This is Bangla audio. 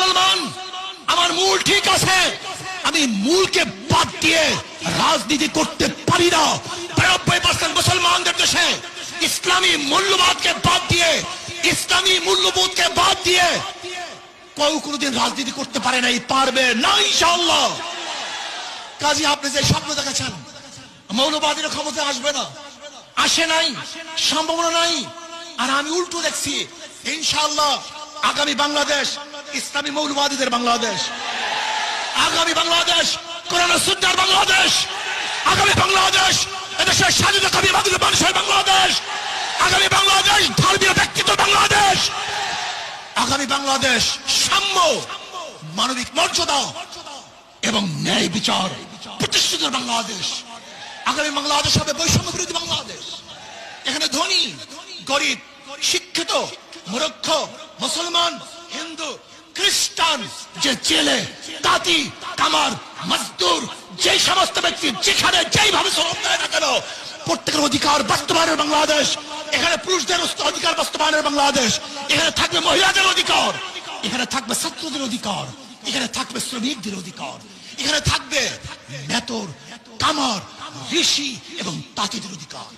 মুসলমান, আমার মূল ঠিক আছে, আমি মূলকে বাদ দিয়ে রাজনীতি করতে পারি না। 92% মুসলমানদের দেশে ইসলামী মূল্যবোধকে বাদ দিয়ে, ইসলামী মূল্যবোধকে বাদ দিয়ে কেউ কোনোদিন রাজনীতি করতে পারে নাই, পারবে না ইনশাআল্লাহ। কাজী আপনি যে স্বপ্ন দেখেছেন মৌলবাদীরা ক্ষমতা আসবে না, আসে নাই, সম্ভাবনা নাই। আর আমি উল্টো দেখছি, ইনশাআল্লাহ আগামী বাংলাদেশ ইসলামী মৌলবাদীদের বাংলাদেশ, আগামী বাংলাদেশ কোরআন ও সুন্নাহর বাংলাদেশ, আগামী বাংলাদেশ এদেশের স্বাধীনতাকামী মানুষের বাংলাদেশ, আগামী বাংলাদেশ ধর্মীয় ব্যক্তিত্ব বাংলাদেশ, আগামী বাংলাদেশ সাম্য, মানবিক মর্যাদা এবং ন্যায় বিচার প্রতিষ্ঠিত বাংলাদেশ। আগামী বাংলাদেশ হবে বৈষম্য বিরোধী বাংলাদেশ। এখানে ধনী গরিব, শিক্ষিত মূর্খ, মুসলমান হিন্দু খ্রিস্টান, যে জেলে তাঁতি কামার মজদুর, যে সমস্ত ব্যক্তি যেখানে যেইভাবে শ্রম দেয় না কেন, প্রত্যেকের অধিকার বাস্তবায়নের বাংলাদেশ। এখানে পুরুষদের অধিকার বাস্তবায়নের বাংলাদেশ। এখানে থাকবে মহিলাদের অধিকার, এখানে থাকবে ছাত্রদের অধিকার, এখানে থাকবে শ্রমিকদের অধিকার, এখানে থাকবে মেতর কামার ঋষি এবং তাঁতিদের অধিকার।